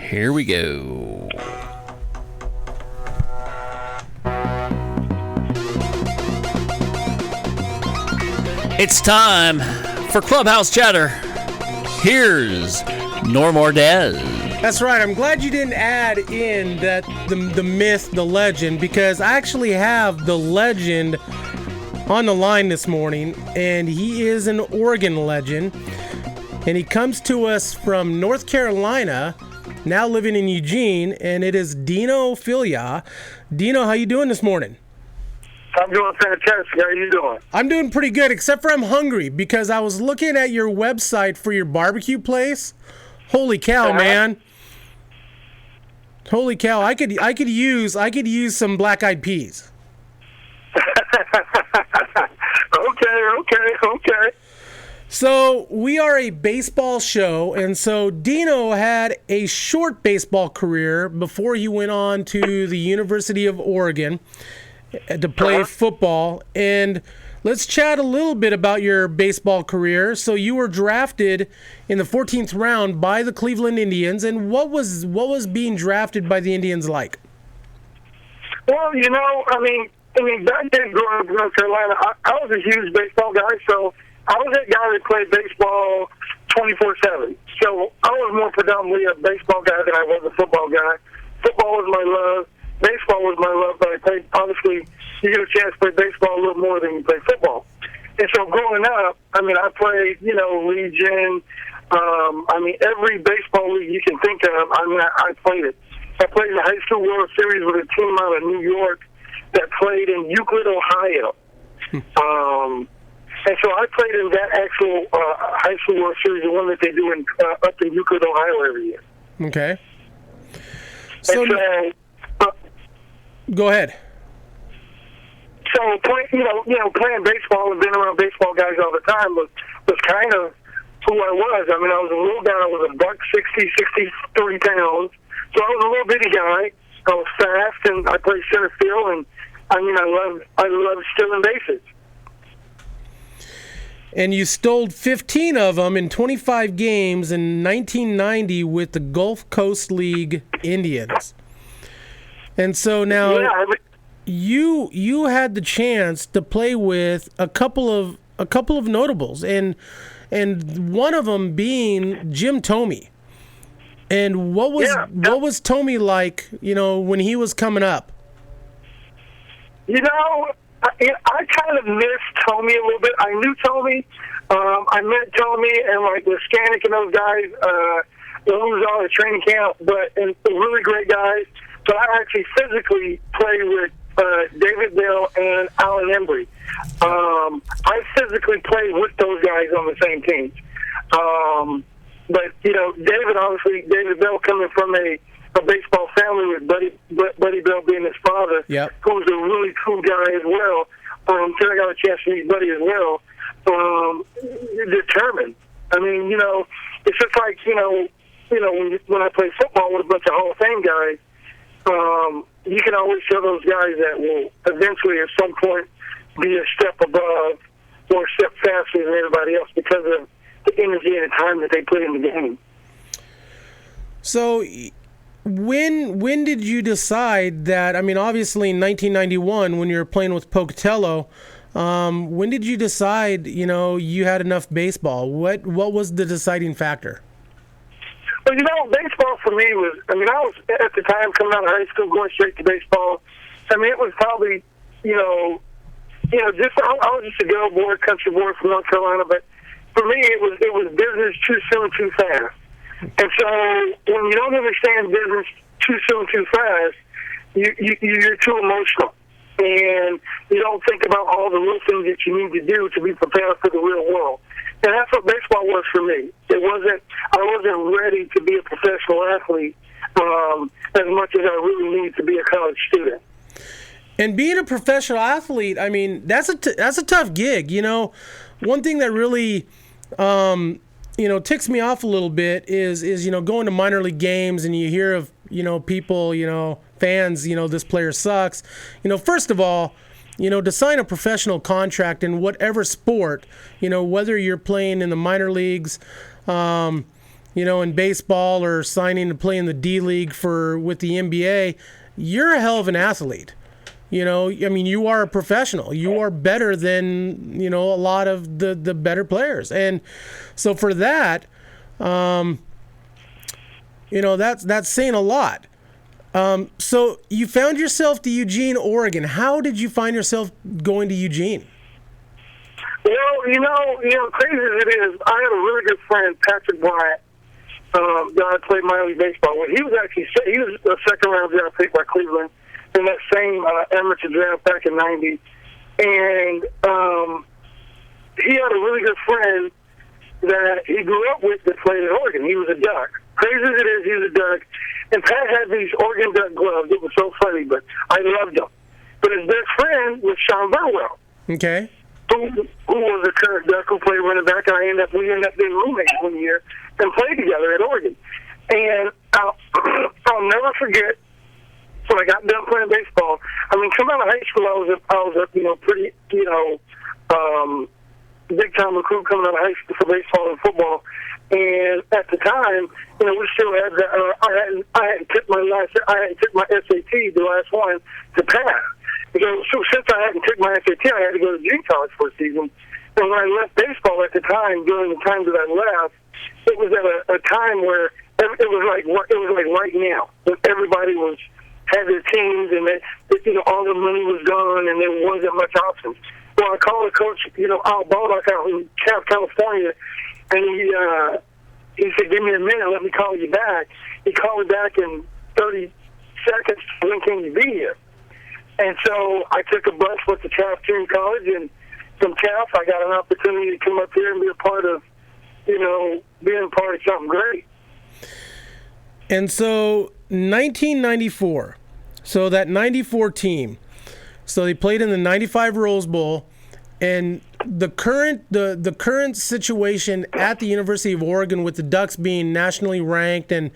Here we go. It's time for Clubhouse Chatter. Here's Norm Ordez. That's right. I'm glad you didn't add in that the myth, the legend, because I actually have the legend on the line this morning, and he is an Oregon legend, and he comes to us from North Carolina, now living in Eugene, and it is Dino Philyaw. Dino, how you doing this morning? I'm doing fantastic. How are you doing? I'm doing pretty good, except for I'm hungry because I was looking at your website for your barbecue place. Holy cow, man! Holy cow! I could use some black-eyed peas. Okay. So we are a baseball show, and so Dino had a short baseball career before he went on to the University of Oregon to play football. And let's chat a little bit about your baseball career. So you were drafted in the 14th round by the Cleveland Indians, and what was being drafted by the Indians like? Well, I mean, back then growing up in North Carolina, I was a huge baseball guy, so I was that guy that played baseball 24/7. So I was more predominantly a baseball guy than I was a football guy. Football was my love. Baseball was my love, but I played, obviously, you get a chance to play baseball a little more than you play football. And so growing up, I mean, I played, Legion, every baseball league you can think of, I played it. I played in the High School World Series with a team out of New York that played in Euclid, Ohio. And so I played in that actual High School World Series, the one that they do up in Euclid, Ohio every year. Okay. So, go ahead. So playing baseball and being around baseball guys all the time was kind of who I was. I mean, I was a little guy. I was a buck 60, 63 pounds. So I was a little bitty guy. I was fast, and I played center field, and I loved stealing bases. And you stole 15 of them in 25 games in 1990 with the Gulf Coast League Indians. And so now you had the chance to play with a couple of notables, and one of them being Jim Thome. And what was Thome like, when he was coming up? I kind of missed Thome a little bit. I knew Thome. I met Thome and like the Scannick and those guys. Those was all at training camp, and really great guys. But I actually physically played with David Bell and Alan Embry. I physically played with those guys on the same team. But David Bell coming from a baseball family with Buddy Bell being his father, who was a really cool guy as well. So I got a chance to meet Buddy as well. Determined. I mean, it's just like when I play football with a bunch of Hall of Fame guys, you can always show those guys that will eventually at some point be a step above or a step faster than everybody else because of the energy and the time that they put in the game. So when did you decide that, obviously in 1991 when you were playing with Pocatello, when did you decide, you had enough baseball? What was the deciding factor? Well, baseball for me was, I was at the time coming out of high school going straight to baseball. It was probably, I was just a good old boy, country boy from North Carolina, but for me it was business too soon, too fast. And so when you don't understand business too soon, too fast, you're too emotional. And you don't think about all the little things that you need to do to be prepared for the real world. And that's what baseball was for me. I wasn't ready to be a professional athlete as much as I really needed to be a college student. And being a professional athlete, that's a tough gig. One thing that really ticks me off a little bit is going to minor league games and you hear of people, fans, this player sucks. First of all, to sign a professional contract in whatever sport, whether you're playing in the minor leagues, in baseball or signing to play in the D League with the NBA, you're a hell of an athlete. You are a professional. You are better than, a lot of the better players. And so for that, that's saying a lot. So you found yourself to Eugene, Oregon. How did you find yourself going to Eugene? Well, crazy as it is, I had a really good friend, Patrick Bryant, that I played minor league baseball with. He was a second-round draft pick by Cleveland in that same amateur draft back in '90. And he had a really good friend that he grew up with that played at Oregon. He was a Duck. Crazy as it is, he was a Duck. And Pat had these Oregon Duck gloves. It was so funny, but I loved them. But his best friend was Sean Burwell. Okay. Who was a current Duck who played running back, and we ended up being roommates one year and played together at Oregon. And I'll never forget when I got done playing baseball. I mean, coming out of high school, I was a pretty big time recruit coming out of high school for baseball and football. And at the time, we still had I hadn't took my SAT, the last one, to pass. So since I hadn't took my SAT, I had to go to junior college for a season. And when I left baseball at the time, during the time that I left, it was at a time where it was like right now, when everybody had their teams and all the money was gone and there wasn't much options. Well, I called a coach, Al Baldock out in California, and he said, "Give me a minute, let me call you back." He called me back in 30 seconds. When can you be here? And so I took a bus, went to Taft Junior College, and from Taft, I got an opportunity to come up here and be a part of, being part of something great. And so 1994, so that 94 team, so they played in the 95 Rose Bowl, and the current situation at the University of Oregon with the Ducks being nationally ranked and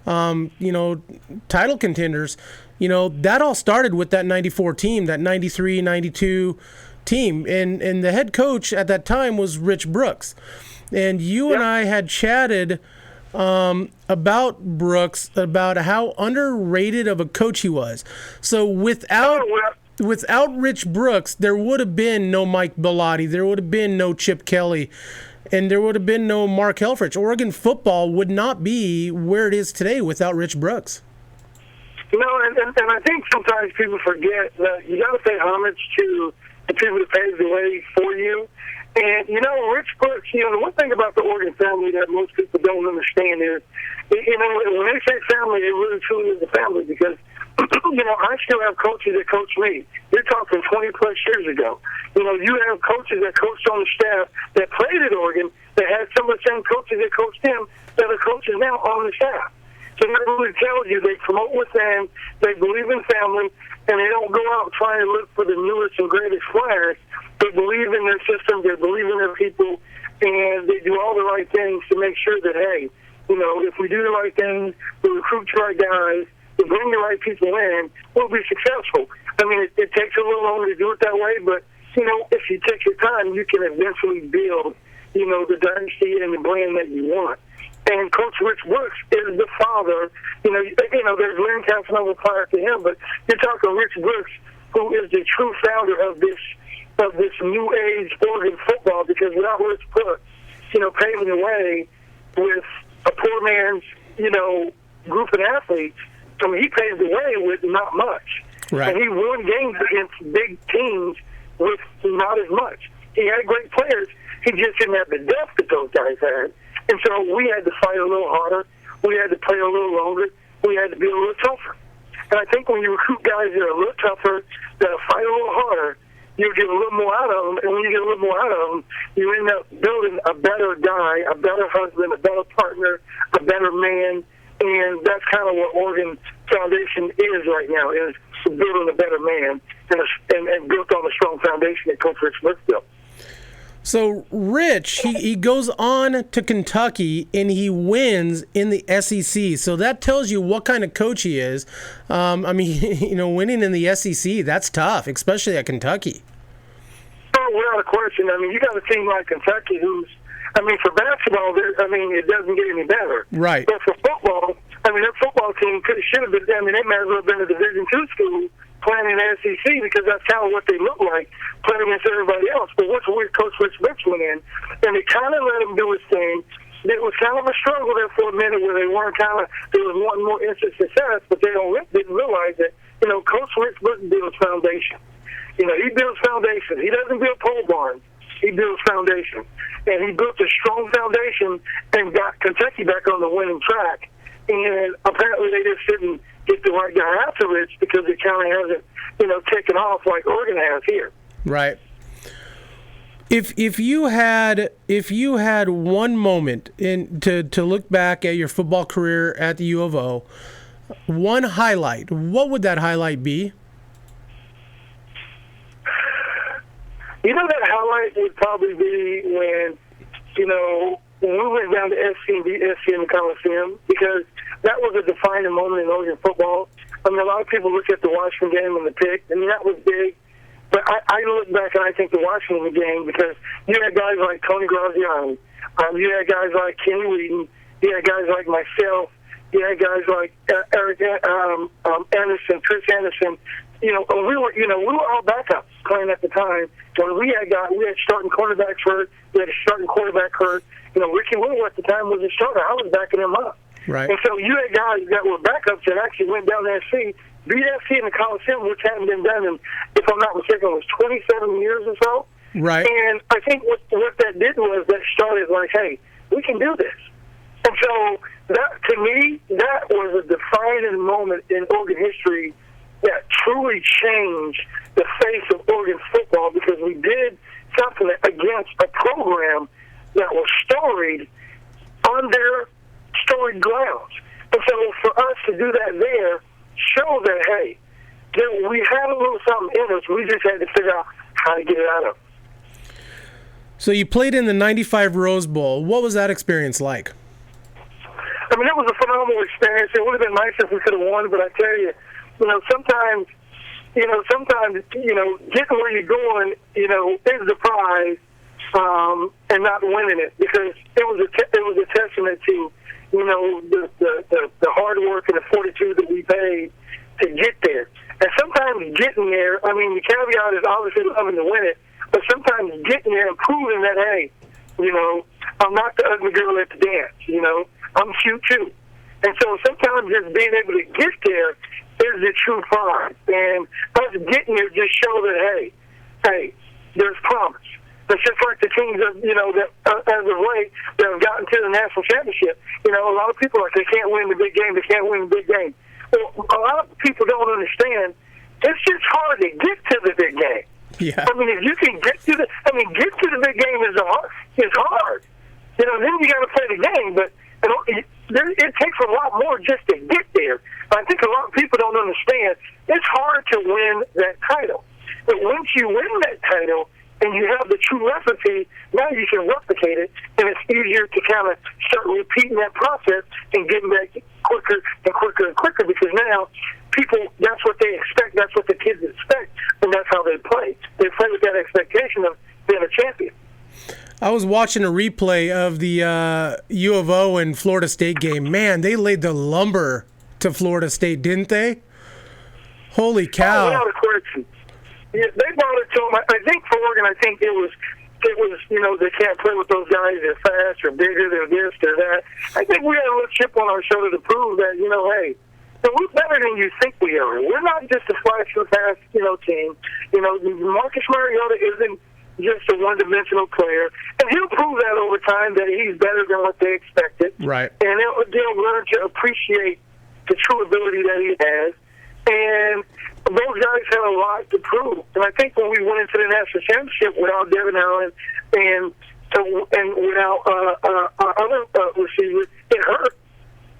title contenders, that all started with that 94 team, that 93, 92 team, and the head coach at that time was Rich Brooks. And you and I had chatted about Brooks, about how underrated of a coach he was. So without Rich Brooks, there would have been no Mike Bellotti, there would have been no Chip Kelly, and there would have been no Mark Helfrich. Oregon football would not be where it is today without Rich Brooks. And I think sometimes people forget that you got to pay homage to the people that paved the way for you. And, Rich Brooks, the one thing about the Oregon family that most people don't understand is, when they say family, it really truly is a family because, I still have coaches that coach me. You're talking 20-plus years ago. You have coaches that coached on the staff that played at Oregon that had some of the same coaches that coached them that are coaches now on the staff. So that really tells you they promote with them, they believe in family, and they don't go out trying to look for the newest and greatest flyers. They believe in their system, they believe in their people, and they do all the right things to make sure that, hey, if we do the right things, we recruit the right guys, we bring the right people in, we'll be successful. I mean, it takes a little longer to do it that way, but, if you take your time, you can eventually build, the dynasty and the brand that you want. And Coach Rich Brooks is the father. There's Lynn Casanova prior to him, but you're talking Rich Brooks, who is the true founder of this new age Oregon football. Because without Rich Brooks, paving the way with a poor man's, group of athletes, I mean, he paved the way with not much. Right. And he won games against big teams with not as much. He had great players. He just didn't have the depth that those guys had. And so we had to fight a little harder. We had to play a little longer. We had to be a little tougher. And I think when you recruit guys that are a little tougher, that fight a little harder, you get a little more out of them. And when you get a little more out of them, you end up building a better guy, a better husband, a better partner, a better man. And that's kind of what Oregon Foundation is right now, is building a better man and built on a strong foundation that Coach Rich Brooks built. So Rich, he goes on to Kentucky and he wins in the SEC. So that tells you what kind of coach he is. Winning in the SEC, that's tough, especially at Kentucky. Oh, without a question. I mean, you got a team like Kentucky who's, I mean, for basketball, it doesn't get any better. Right. But for football, their football team should have been. They might as well have been a Division II school playing in the SEC because that's kind of what they look like playing against everybody else. But once Coach Rich went in, and they kind of let him do his thing. It was kind of a struggle there for a minute where they was wanting more instant success, but they didn't realize that, Coach Rich builds foundation. He builds foundation. He doesn't build pole barns. He builds foundation. And he built a strong foundation and got Kentucky back on the winning track. And apparently they just didn't get the right guy after Rich because it kind of hasn't, taken off like Oregon has here. Right. If you had one moment to look back at your football career at the U of O, one highlight, what would that highlight be? That highlight would probably be when we went down to SC and beat SC in the Coliseum, because that was a defining moment in Oregon football. A lot of people look at the Washington game and the pick, and that was big. But I look back and I think the Washington game, because you had guys like Tony Graziani, you had guys like Kenny Wheaton, you had guys like myself, you had guys like Eric Anderson, Chris Anderson. We were all backups playing at the time. When we had starting cornerbacks hurt, we had a starting quarterback hurt. Ricky Little at the time was a starter. I was backing him up. Right. And so you had guys that were backups that actually went down to SC, beat SC in the Coliseum, which hadn't been done in, if I'm not mistaken, it was 27 years or so. Right. And I think what that did was that started like, hey, we can do this. And so that, to me, that was a defining moment in Oregon history that truly changed the face of Oregon football, because we did something against a program that was storied on their storied grounds. And so for us to do that there, show that, hey, that we had a little something in us. We just had to figure out how to get it out of it. So you played in the 95 Rose Bowl. What was that experience like? It was a phenomenal experience. It would have been nice if we could have won, but I tell you, sometimes, getting where you're going, is the prize, and not winning it, because it was a testament to, the hard work and the fortitude that we paid to get there. And sometimes getting there, the caveat is obviously loving to win it, but sometimes getting there and proving that, hey, I'm not the ugly girl at the dance, I'm cute too. And so sometimes just being able to get there is the true prize. And us getting there just show that, hey, there's promise. It's just like the teams that, as of late, that have gotten to the national championship. A lot of people are like, they can't win the big game, they can't win the big game. Well, a lot of people don't understand, it's just hard to get to the big game. Yeah. If you can get to the big game is hard. Then you got to play the game, but it takes a lot more just to get there. I think a lot of people don't understand, it's hard to win that title. But once you win that title, and you have the true recipe, now you can replicate it, and it's easier to kind of start repeating that process and getting back quicker and quicker and quicker, because now people, that's what they expect, that's what the kids expect, and that's how they play. They play with that expectation of being a champion. I was watching a replay of the U of O and Florida State game. Man, they laid the lumber to Florida State, didn't they? Holy cow. Without a question. Yeah, they brought it to them. I think for Oregon, it was, they can't play with those guys. They're fast or bigger. They're this, they're that. I think we had a little chip on our shoulder to prove that, hey, we're better than you think we are. We're not just a flash and fast, team. Marcus Mariota isn't just a one-dimensional player, and he'll prove that over time that he's better than what they expected. Right. And they'll learn to appreciate the true ability that he has. And those guys have a lot to prove. And I think when we went into the national championship without Devin Allen and without our other receivers, it hurt.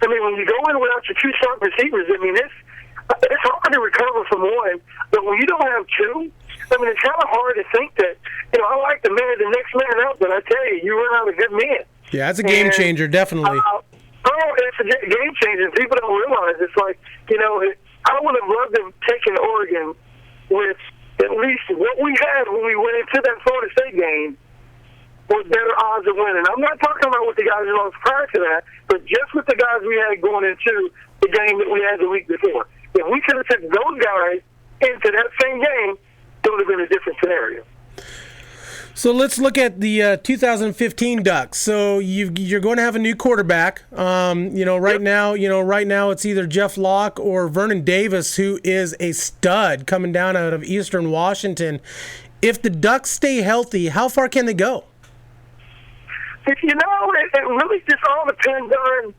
When you go in without your two starting receivers, it's hard to recover from one. But when you don't have two, it's kind of hard to think that, I like the next man out, but I tell you, you run out of good men. Yeah, it's a game changer, definitely. It's a game changer. People don't realize it's like, I would have loved to have taken Oregon with at least what we had when we went into that Florida State game with better odds of winning. I'm not talking about with the guys who lost prior to that, but just with the guys we had going into the game that we had the week before. If we could have took those guys into that same game, it would have been a different scenario. So let's look at the 2015 Ducks. So you're going to have a new quarterback. Right now it's either Jeff Locke or Vernon Davis, who is a stud coming down out of Eastern Washington. If the Ducks stay healthy, how far can they go? It really just all depends on,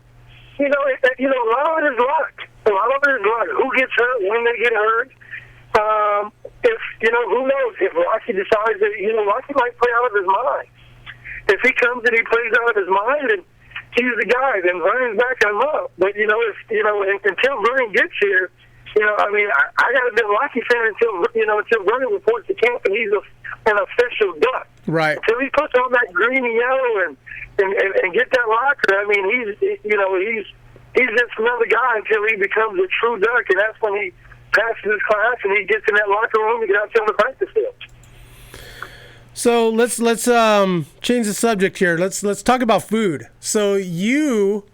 a lot of it is luck. A lot of it is luck. Who gets hurt, when they get hurt. Who knows? If Rocky decides that, Rocky might play out of his mind. If he comes and he plays out of his mind and he's the guy, then Vernon's back him up. But, until Vernon gets here, I got to be a Rocky fan until Vernon reports to camp and he's an official Duck. Right. Until he puts on that green and yellow and get that locker, he's just another guy until he becomes a true Duck, and that's when he passes his class and he gets in that locker room and gets out there on the practice field. So let's change the subject here. Let's talk about food. So you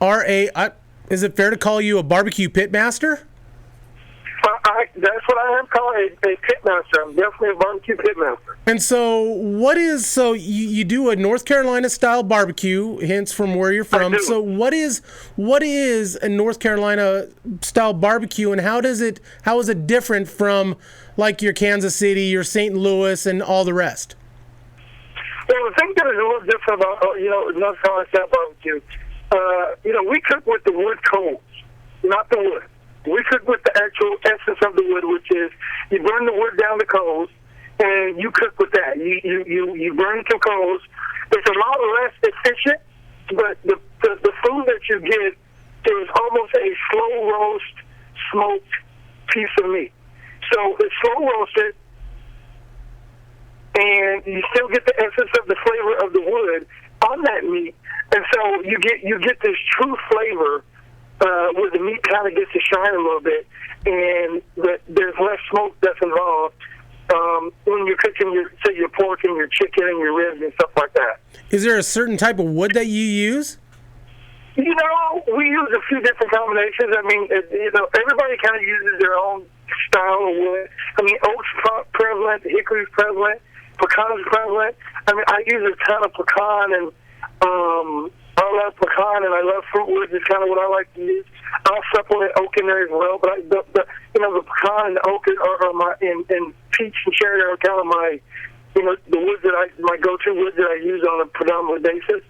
are is it fair to call you a barbecue pitmaster? That's what I am called, a pitmaster. I'm definitely a barbecue pitmaster. And so you do a North Carolina style barbecue, hence from where you're from. So what is a North Carolina style barbecue, and how is it different from like your Kansas City, your St. Louis, and all the rest? Well, the thing that is a little different about North Carolina style barbecue, we cook with the wood coals, not the wood. We cook with the actual essence of the wood, which is you burn the wood down the coals, and you cook with that. You burn some coals. It's a lot less efficient, but the food that you get is almost a slow roast smoked piece of meat. So it's slow roasted, and you still get the essence of the flavor of the wood on that meat, and so you get this true flavor where the meat kind of gets to shine a little bit, and there's less smoke that's involved when you're cooking your pork and your chicken and your ribs and stuff like that. Is there a certain type of wood that you use? We use a few different combinations. Everybody kind of uses their own style of wood. Oak's prevalent, hickory's prevalent, pecan's prevalent. I use a ton of pecan, and I love pecan and I love fruit wood. Is kind of what I like to use. I'll supplement oak in there as well, but the pecan and the oak are my and peach and cherry are kind of my the woods that my go-to woods that I use on a predominant basis.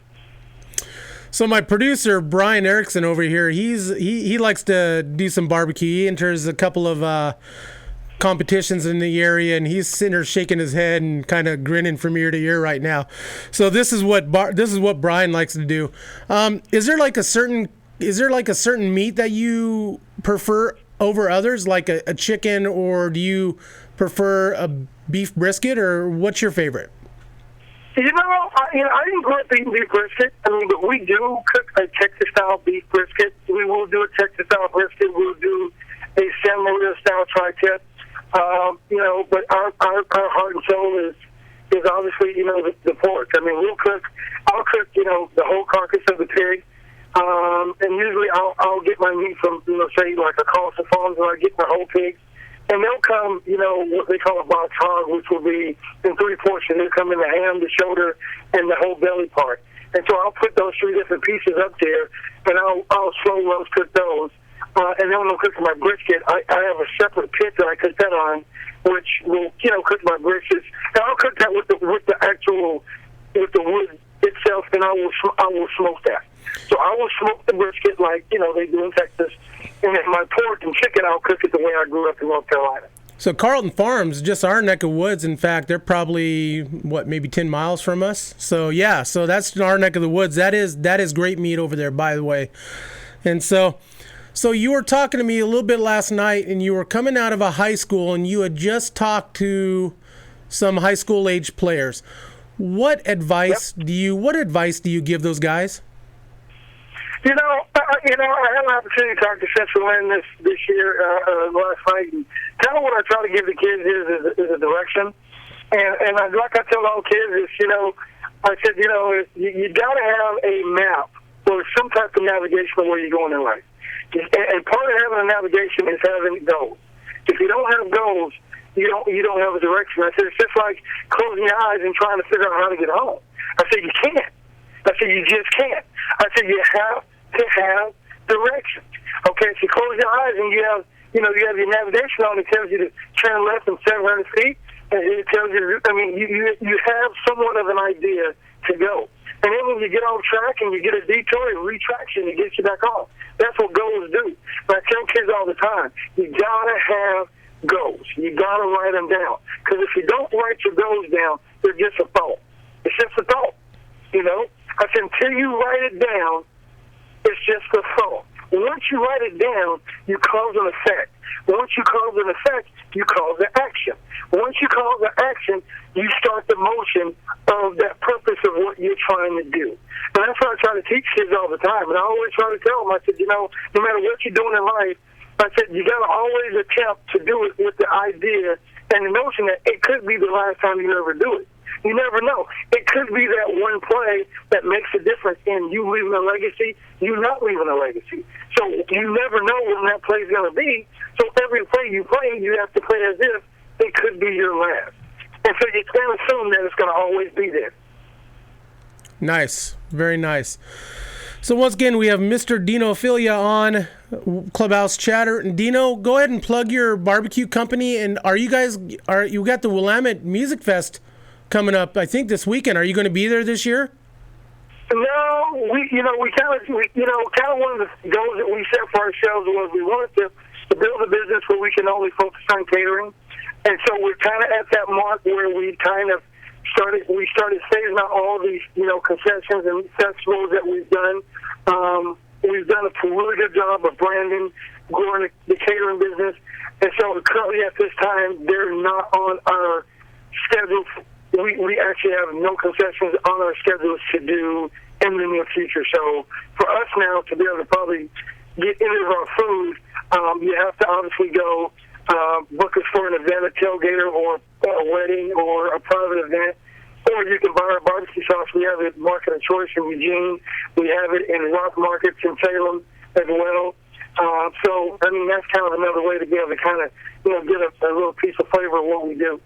So my producer Brian Erickson over here, he likes to do some barbecue. He enters a couple of competitions in the area, and he's sitting there shaking his head and kind of grinning from ear to ear right now. So this is what Brian likes to do. Is there like a certain meat that you prefer over others, like a chicken, or do you prefer a beef brisket, or what's your favorite? I didn't grow up eating beef brisket. But we do cook a Texas-style beef brisket. We will do a Texas-style brisket. We'll do a San Maria-style tri-tip. But our heart and soul is obviously, the pork. I'll cook, the whole carcass of the pig. And usually I'll get my meat from, say like a Carlson Farms, where I get my whole pig. And they'll come, what they call a box hog, which will be in three portions. They'll come in the ham, the shoulder, and the whole belly part. And so I'll put those three different pieces up there, and I'll slow roast cook those. And then when I'm cooking my brisket, I have a separate pit that I cook that on, which will, cook my briskets. And I'll cook that with the wood itself, and I will smoke that. So I will smoke the brisket like, they do in Texas. And then my pork and chicken, I'll cook it the way I grew up in North Carolina. So Carlton Farms, just our neck of woods. In fact, they're probably, maybe 10 miles from us. So, yeah, so that's our neck of the woods. That is great meat over there, by the way. And so you were talking to me a little bit last night, and you were coming out of a high school, and you had just talked to some high school age players. What advice do you give those guys? I had an opportunity to talk to Central Lynn this year, last night, and kind of what I try to give the kids is a direction. And like I tell all kids is, I said, you got to have a map or some type of navigation of where you're going in life. And part of having a navigation is having goals. If you don't have goals, you don't have a direction. I said, it's just like closing your eyes and trying to figure out how to get home. I said, you can't. I said, you just can't. I said, you have to have direction. Okay, if you close your eyes and you have your navigation on, it tells you to turn left in 700 feet, and it tells you, you have somewhat of an idea to go. And then when you get on track and you get a detour, it retracts you and it gets you back on. That's what goals do. But I tell kids all the time, you got to have goals. You got to write them down. Because if you don't write your goals down, they're just a thought. It's just a thought. I said, until you write it down, it's just a thought. Once you write it down, you cause an effect. Once you cause an effect, you cause the action. Once you cause the action, you start the motion of that purpose of what you're trying to do. And that's what I try to teach kids all the time. And I always try to tell them, I said, no matter what you're doing in life, I said, you got to always attempt to do it with the idea and the notion that it could be the last time you ever do it. You never know. It could be that one play that makes a difference in you leaving a legacy, you not leaving a legacy. So you never know when that play is going to be. So every play you play, you have to play as if it could be your last. And so you can't assume that it's going to always be there. Nice. Very nice. So once again, we have Mr. Dino Philyaw on Clubhouse Chatter. And Dino, go ahead and plug your barbecue company. And you got the Willamette Music Fest coming up, I think, this weekend. Are you going to be there this year? No, we kind of one of the goals that we set for ourselves was we wanted to build a business where we can only focus on catering. And so we're kind of at that mark where we started saving out all these, concessions and festivals that we've done. We've done a really good job of branding, growing the catering business. And so currently at this time, they're not on our schedule. We actually have no concessions on our schedules to do in the near future. So for us now to be able to probably get into our food, you have to obviously go book us for an event, a tailgater or a wedding or a private event. Or you can buy our barbecue sauce. We have it Market of Choice in Eugene. We have it in Rock Markets in Salem as well. So, that's kind of another way to be able to kind of, get a little piece of flavor of what we do.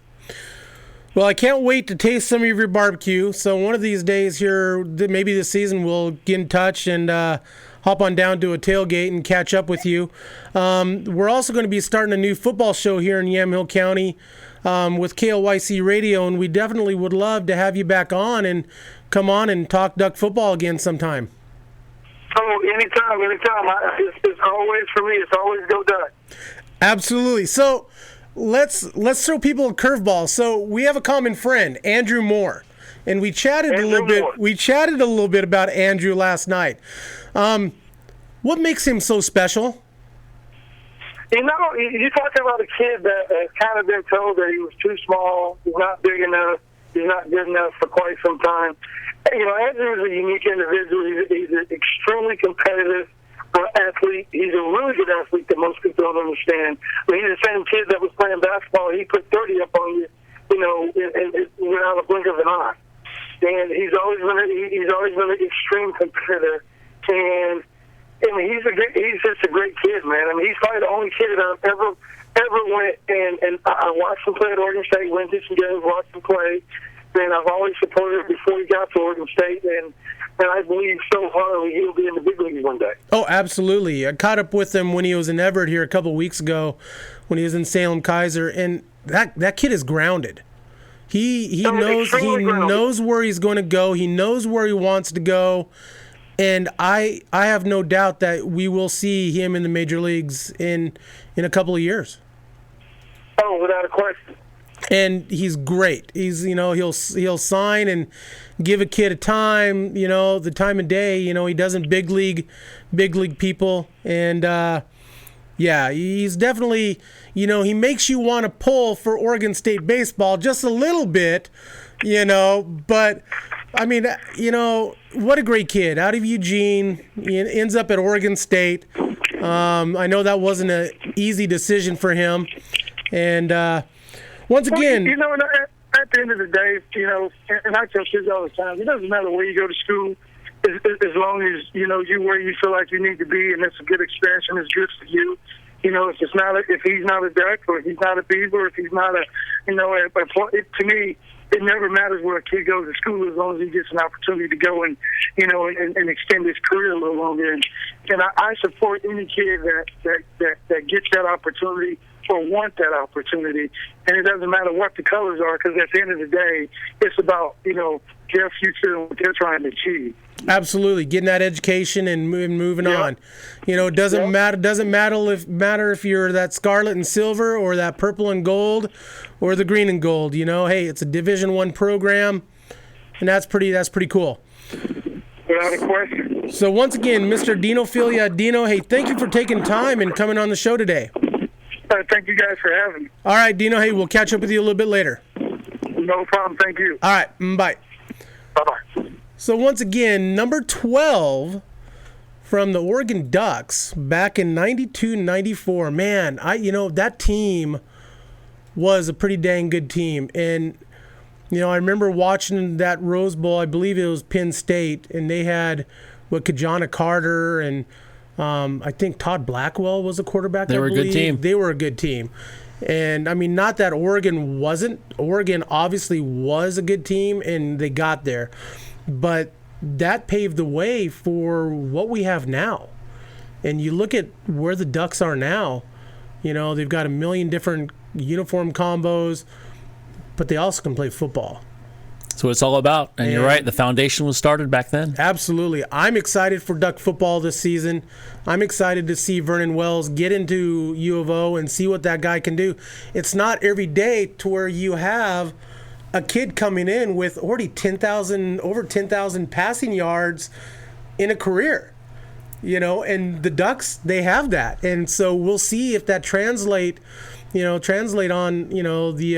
Well, I can't wait to taste some of your barbecue. So one of these days here, maybe this season, we'll get in touch and hop on down to a tailgate and catch up with you. We're also going to be starting a new football show here in Yamhill County with KLYC Radio, and we definitely would love to have you back on and come on and talk Duck football again sometime. Oh, anytime. It's always for me. It's always go Duck. Absolutely. So let's throw people a curveball. So we have a common friend, Andrew Moore, and we chatted a little bit. We chatted a little bit about Andrew last night. What makes him so special? You're talking about a kid that has kind of been told that he was too small, he's not big enough, he's not good enough for quite some time. Andrew is a unique individual. He's an extremely competitive athlete. He's a really good athlete that most people don't understand. He's the same kid that was playing basketball. He put 30 up on you, without a blink of an eye. And he's always been an extreme competitor. And he's just a great kid, man. He's probably the only kid that I've ever went and I watched him play at Oregon State, went to some games, watched him play. And I've always supported him before he got to Oregon State, and I believe so hardly he'll be in the big leagues one day. Oh, absolutely. I caught up with him when he was in Everett here a couple of weeks ago, when he was in Salem Kaiser, and that kid is grounded. He knows where he's going to go. He knows where he wants to go, and I have no doubt that we will see him in the major leagues in a couple of years. Oh, without a question. And he's great. He's he'll sign and give a kid a time, the time of day. He doesn't big league people, and he's definitely he makes you want to pull for Oregon State baseball just a little bit, But what a great kid out of Eugene. He ends up at Oregon State. I know that wasn't an easy decision for him, and. Once again, and at the end of the day, you know, and I tell kids all the time, it doesn't matter where you go to school, as long as, you know, you where you feel like you need to be, and it's a good experience and it's good for you. You know, if he's not a Duck, or if he's not a Beaver, if he's not a, you know, to me, it never matters where a kid goes to school as long as he gets an opportunity to go and, you know, and extend his career a little longer. And I support any kid that gets that opportunity or want that opportunity. And it doesn't matter what the colors are, because at the end of the day, it's about, you know, their future and what they're trying to achieve. Absolutely, getting that education and moving on. You know, it doesn't matter. Doesn't matter if you're that scarlet and silver or that purple and gold or the green and gold. You know, hey, it's a Division I program, and that's pretty cool. Without a question. So once again, Mr. Dino Philyaw. Dino, hey, thank you for taking time and coming on the show today. Thank you guys for having me. All right, Dino. Hey, we'll catch up with you a little bit later. No problem. Thank you. All right. Bye. Bye-bye. So once again, number 12 from the Oregon Ducks back in 92-94. Man, that team was a pretty dang good team. And, you know, I remember watching that Rose Bowl. I believe it was Penn State, and they had Kajana Carter, and I think Todd Blackwell was a quarterback. They were a good team. They were a good team. And, I mean, not that Oregon wasn't. Oregon obviously was a good team, and they got there. But that paved the way for what we have now. And you look at where the Ducks are now, you know, they've got a million different uniform combos, but they also can play football. That's what it's all about. And you're right, the foundation was started back then. Absolutely. I'm excited for Duck football this season. I'm excited to see Vernon Wells get into U of O and see what that guy can do. It's not every day to where you have a kid coming in with already over 10,000 passing yards in a career, you know, and the Ducks, they have that. And so we'll see if that translate on, you know, the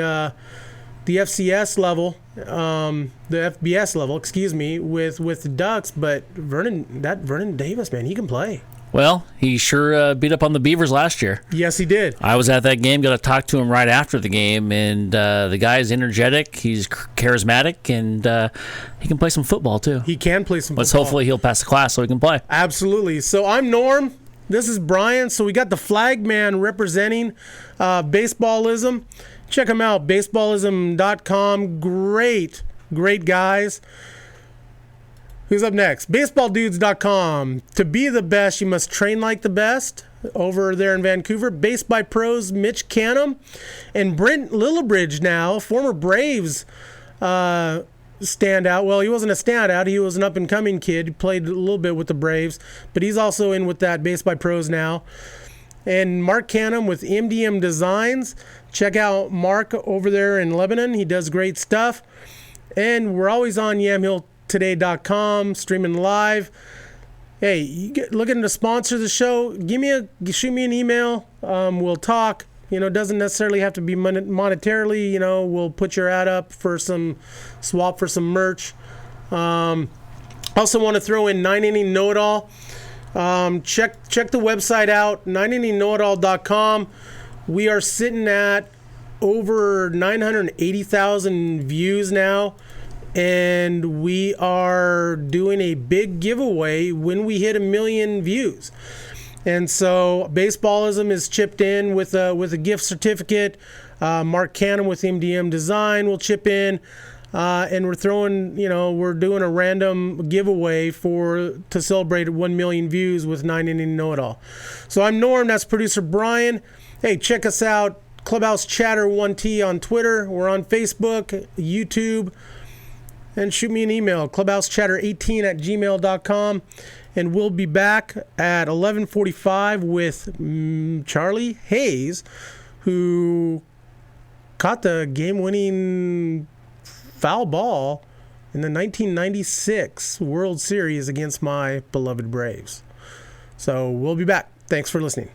FCS level, the FBS level, with the Ducks. But Vernon Davis, man, he can play. Well, he sure beat up on the Beavers last year. Yes, he did. I was at that game, got to talk to him right after the game, and the guy's energetic, he's charismatic, and he can play some football, too. He can play some football. Hopefully he'll pass the class so he can play. Absolutely. So I'm Norm. This is Brian. So we got the flag man representing Baseballism. Check them out, baseballism.com. Great guys. Who's up next? BaseballDudes.com. To be the best, you must train like the best. Over there in Vancouver. Based by pros Mitch Canham and Brent Lillibridge now, former Braves standout. Well, he wasn't a standout. He was an up-and-coming kid. He played a little bit with the Braves. But he's also in with that Based by Pros now. And Mark Canham with MDM Designs. Check out Mark over there in Lebanon. He does great stuff. And we're always on YamhillToday.com, streaming live. Hey, looking to sponsor the show? Shoot me an email. We'll talk. You know, it doesn't necessarily have to be monetarily. You know, we'll put your ad up for some swap for some merch. Also want to throw in 9-inning know-it-all. Check the website out, 9inning-know-it-all.com. We are sitting at over 980,000 views now, and we are doing a big giveaway when we hit 1 million views. And so Baseballism is chipped in with a gift certificate. Mark Canham with MDM Design will chip in. And we're doing a random giveaway to celebrate 1 million views with 9-inning know-it-all. So I'm Norm, that's producer Brian. Hey, check us out, Clubhouse Chatter 1T on Twitter. We're on Facebook, YouTube, and shoot me an email, clubhousechatter18@gmail.com. And we'll be back at 11:45 with Charlie Hayes, who caught the game-winning foul ball in the 1996 World Series against my beloved Braves. So we'll be back. Thanks for listening.